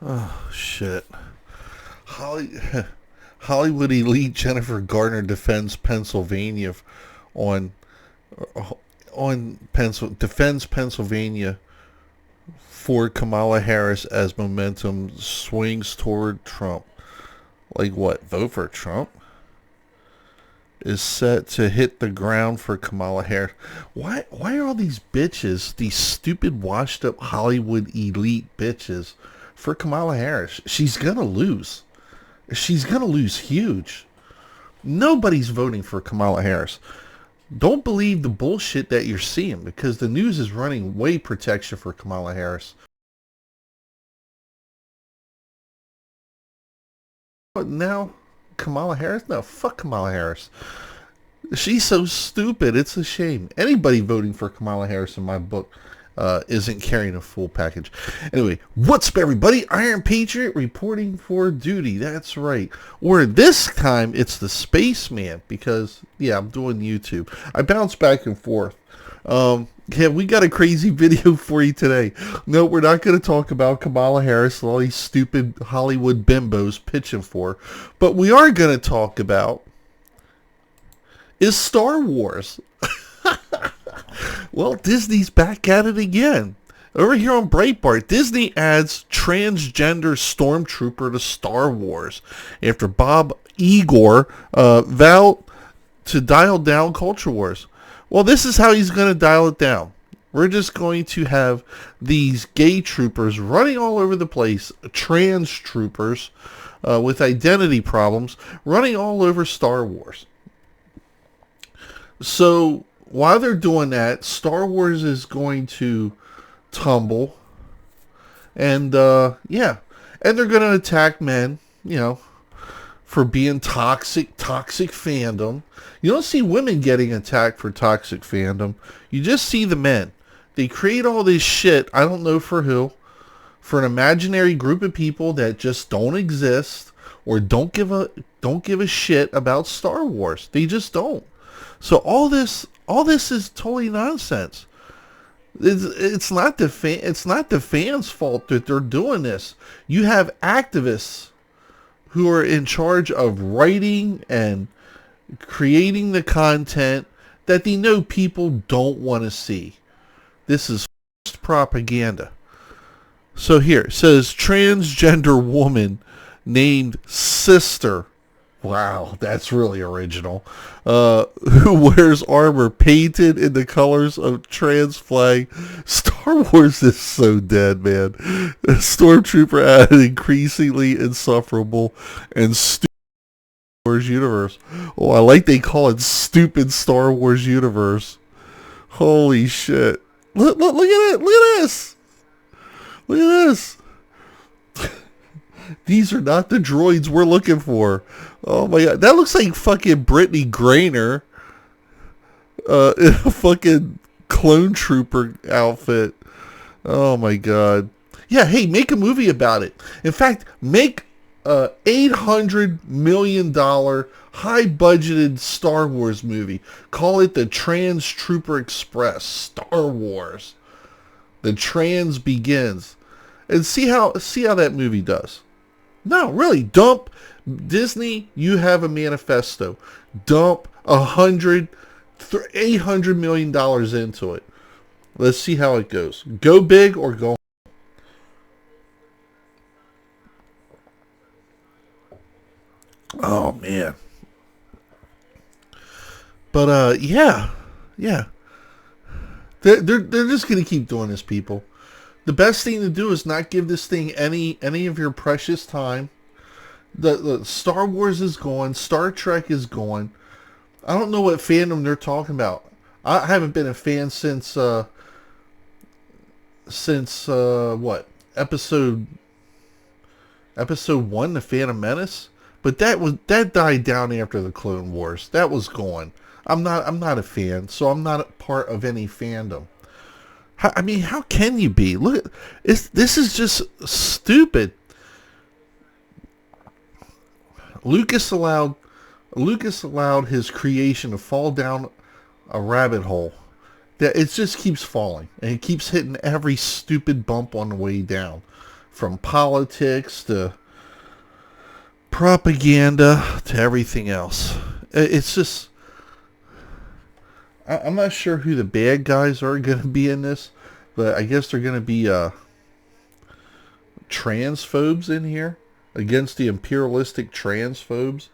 Oh shit. Holly, Hollywood elite Jennifer Garner defends Pennsylvania on defends Pennsylvania for Kamala Harris as momentum swings toward Trump. Like what? Vote for Trump? Is set to hit the ground for Kamala Harris. Why are all these bitches, these stupid washed up Hollywood elite bitches for Kamala Harris? She's gonna lose. She's gonna lose huge. Nobody's voting for Kamala Harris. Don't believe the bullshit that you're seeing because the news is running way protection for Kamala Harris. But now, Kamala Harris? No, fuck Kamala Harris. She's so stupid. It's a shame. Anybody voting for Kamala Harris in my book isn't carrying a full package. Anyway, what's up, everybody? Iron Patriot reporting for duty. That's right. Or this time, it's the Spaceman because, yeah, I'm doing YouTube. I bounce back and forth. Yeah, we got a crazy video for you today. No, we're not going to talk about Kamala Harris and all these stupid Hollywood bimbos pitching for. But we are going to talk about is Star Wars. Well, Disney's back at it again. Over here on Breitbart, Disney adds transgender stormtrooper to Star Wars after Bob Iger vowed to dial down culture wars. Well, this is how he's going to dial it down. We're just going to have these gay troopers running all over the place, trans troopers with identity problems, running all over Star Wars. So while they're doing that, Star Wars is going to tumble. And, yeah. And they're going to attack men, for being toxic fandom. You don't see women getting attacked for toxic fandom. You just see the men. They create all this shit, I don't know for who, for an imaginary group of people that just don't exist or don't give a shit about Star Wars. They just don't. So all this is totally nonsense. It's not the fans' fault that they're doing this. You have activists who are in charge of writing and creating the content that they know people don't want to see. This is propaganda. So here it says transgender woman named Sister. Wow, that's really original. Who wears armor painted in the colors of trans flag. Star Wars is so dead, man. Stormtrooper added increasingly insufferable and stupid Star Wars universe. Oh, I like they call it stupid Star Wars universe. Holy shit. Look at it. Look at this. Look at this. These are not the droids we're looking for. Oh my god. That looks like fucking Brittany Griner in a fucking clone trooper outfit. Oh my god. Yeah, hey, make a movie about it. In fact, make a $800 million high budgeted Star Wars movie. Call it the Trans Trooper Express. Star Wars. The trans begins. And see how that movie does. No, really, dump Disney. You have a manifesto. Dump $800 million into it. Let's see how it goes. Go big or go home. Oh man. But yeah. They're just gonna keep doing this, people. The best thing to do is not give this thing any of your precious time. The Star Wars is gone. Star Trek is gone. I don't know what fandom they're talking about. I haven't been a fan since what? Episode 1, The Phantom Menace? But that died down after the Clone Wars. That was gone. I'm not a fan, so I'm not a part of any fandom. How can you be? Look, this is just stupid. Lucas allowed his creation to fall down a rabbit hole that it just keeps falling and it keeps hitting every stupid bump on the way down from politics to propaganda to everything else. It's just, I'm not sure who the bad guys are going to be in this, but I guess they're going to be transphobes in here against the imperialistic transphobes.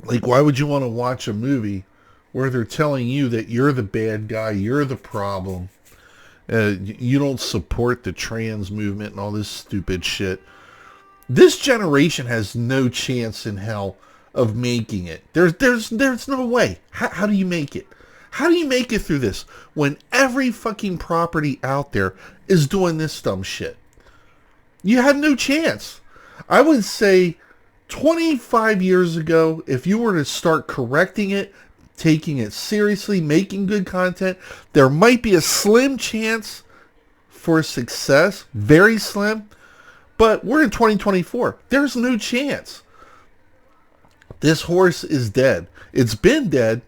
Like, why would you want to watch a movie where they're telling you that you're the bad guy, you're the problem, you don't support the trans movement and all this stupid shit? This generation has no chance in hell of making it. There's no way. How do you make it? How do you make it through this when every fucking property out there is doing this dumb shit? You have no chance. I would say 25 years ago, if you were to start correcting it, taking it seriously, making good content, there might be a slim chance for success. Very slim. But we're in 2024. There's no chance. This horse is dead. It's been dead,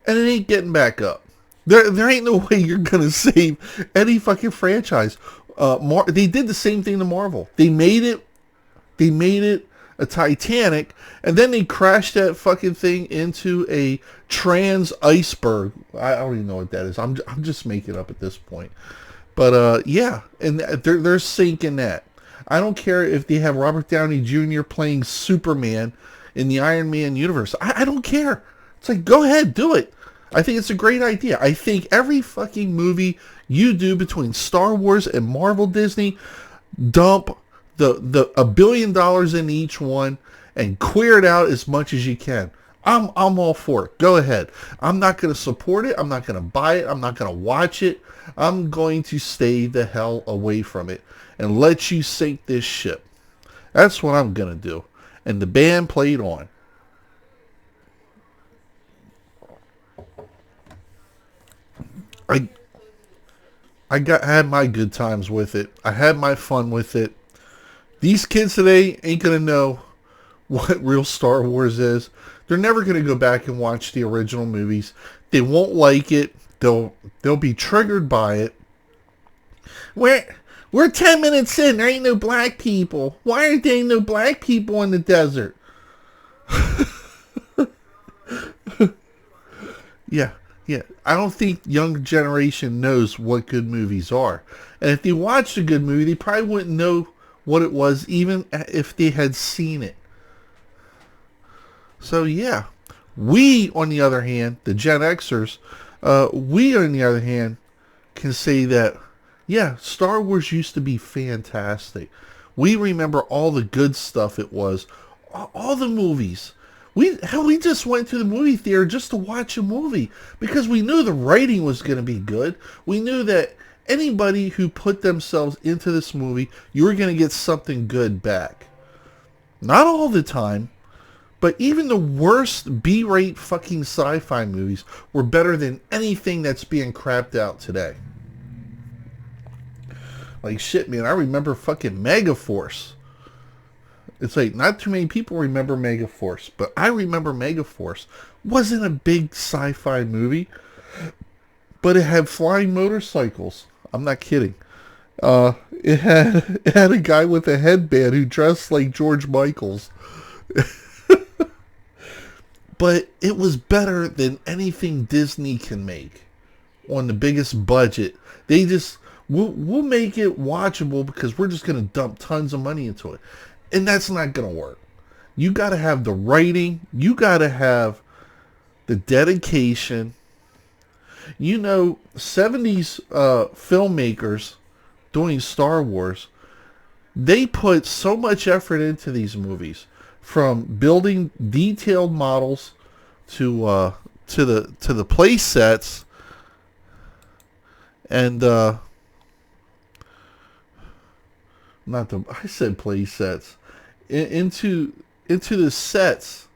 and it ain't getting back up. There ain't no way you're going to save any fucking franchise. They did the same thing to Marvel. They made it a Titanic, and then they crashed that fucking thing into a trans iceberg. I don't even know what that is. I'm just making up at this point. But yeah, and they're sinking that. I don't care if they have Robert Downey Jr. playing Superman in the Iron Man universe. I don't care. It's like, go ahead, do it. I think it's a great idea. I think every fucking movie you do between Star Wars and Marvel Disney, dump the $1 billion in each one and queer it out as much as you can. I'm all for it. Go ahead. I'm not going to support it. I'm not going to buy it. I'm not going to watch it. I'm going to stay the hell away from it and let you sink this ship. That's what I'm going to do. And the band played on. I had my good times with it. I had my fun with it. These kids today ain't going to know what real Star Wars is. They're never going to go back and watch the original movies. They won't like it. They'll be triggered by it. We're 10 minutes in. There ain't no black people. Why aren't there no black people in the desert? Yeah. I don't think younger generation knows what good movies are. And if they watched a good movie, they probably wouldn't know what it was, even if they had seen it. So yeah, we, on the other hand, the Gen Xers, we, on the other hand, can say that, yeah, Star Wars used to be fantastic. We remember all the good stuff it was, all the movies. We just went to the movie theater just to watch a movie because we knew the writing was going to be good. We knew that anybody who put themselves into this movie, you were going to get something good back. Not all the time, but even the worst B-rate fucking sci-fi movies were better than anything that's being crapped out today. Like shit, man, I remember fucking Megaforce. It's like, not too many people remember Megaforce, but I remember Megaforce. Wasn't a big sci-fi movie, but it had flying motorcycles. I'm not kidding. It had a guy with a headband who dressed like George Michaels. But it was better than anything Disney can make on the biggest budget. They just, we'll make it watchable because we're just going to dump tons of money into it. And that's not going to work. You got to have the writing. You got to have the dedication. You know, 70s filmmakers doing Star Wars, they put so much effort into these movies, from building detailed models to the play sets and I said play sets. Into the sets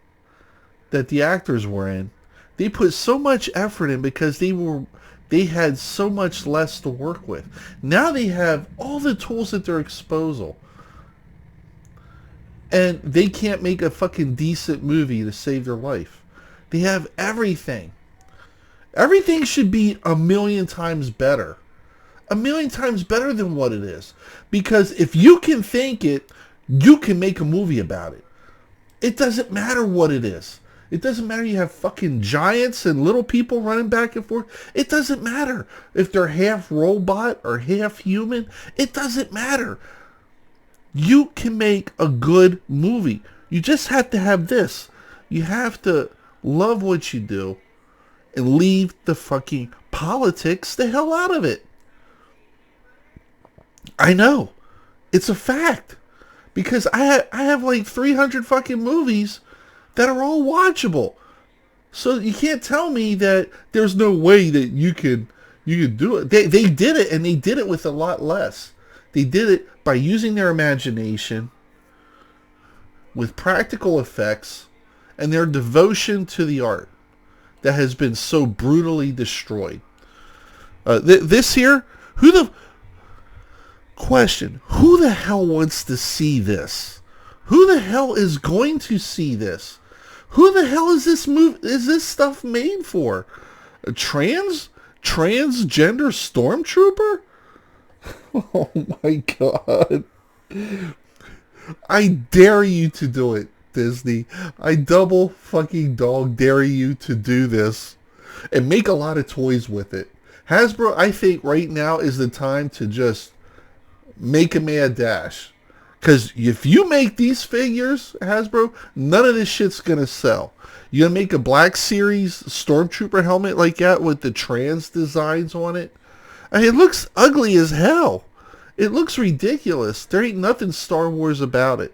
that the actors were in. They put so much effort in because they had so much less to work with. Now they have all the tools at their disposal. And they can't make a fucking decent movie to save their life. They have everything. Everything should be a million times better. A million times better than what it is. Because if you can think it, you can make a movie about it. It doesn't matter what it is. It doesn't matter you have fucking giants and little people running back and forth. It doesn't matter if they're half robot or half human. It doesn't matter. You can make a good movie. You just have to have this. You have to love what you do and leave the fucking politics the hell out of it. I know. It's a fact. Because I have like 300 fucking movies that are all watchable. So you can't tell me that there's no way that you can do it. They did it, and they did it with a lot less. They did it by using their imagination with practical effects and their devotion to the art that has been so brutally destroyed. This here, who the hell wants to see this? Who the hell is going to see this? Who the hell is this stuff made for? A transgender stormtrooper? Oh my god. I dare you to do it, Disney. I double fucking dog dare you to do this and make a lot of toys with it. Hasbro, I think right now is the time to just make a mad dash. Because if you make these figures, Hasbro, none of this shit's going to sell. You're going to make a Black Series Stormtrooper helmet like that with the trans designs on it. I mean, it looks ugly as hell. It looks ridiculous. There ain't nothing Star Wars about it.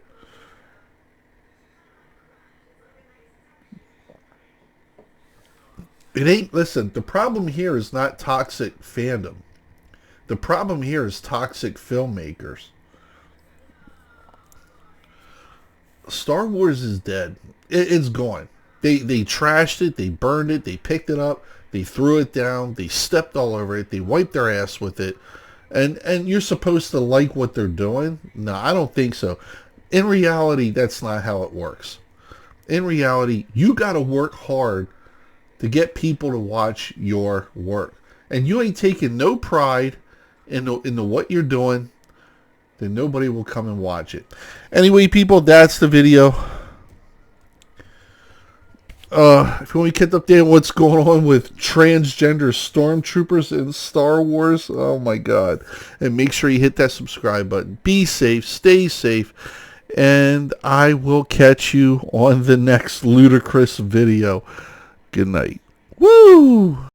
It ain't, listen, the problem here is not toxic fandom. The problem here is toxic filmmakers. Star Wars is dead. It's gone. They trashed it. They burned it. They picked it up. They threw it down. They stepped all over it. They wiped their ass with it. And you're supposed to like what they're doing? No, I don't think so. In reality, that's not how it works. In reality, you got to work hard to get people to watch your work. And you ain't taking no pride in the what you're doing, then nobody will come and watch it. Anyway, people, that's the video. If you want to get updated on what's going on with transgender stormtroopers in Star Wars, oh my god. And make sure you hit that subscribe button. Be safe, stay safe, and I will catch you on the next ludicrous video. Good night. Woo!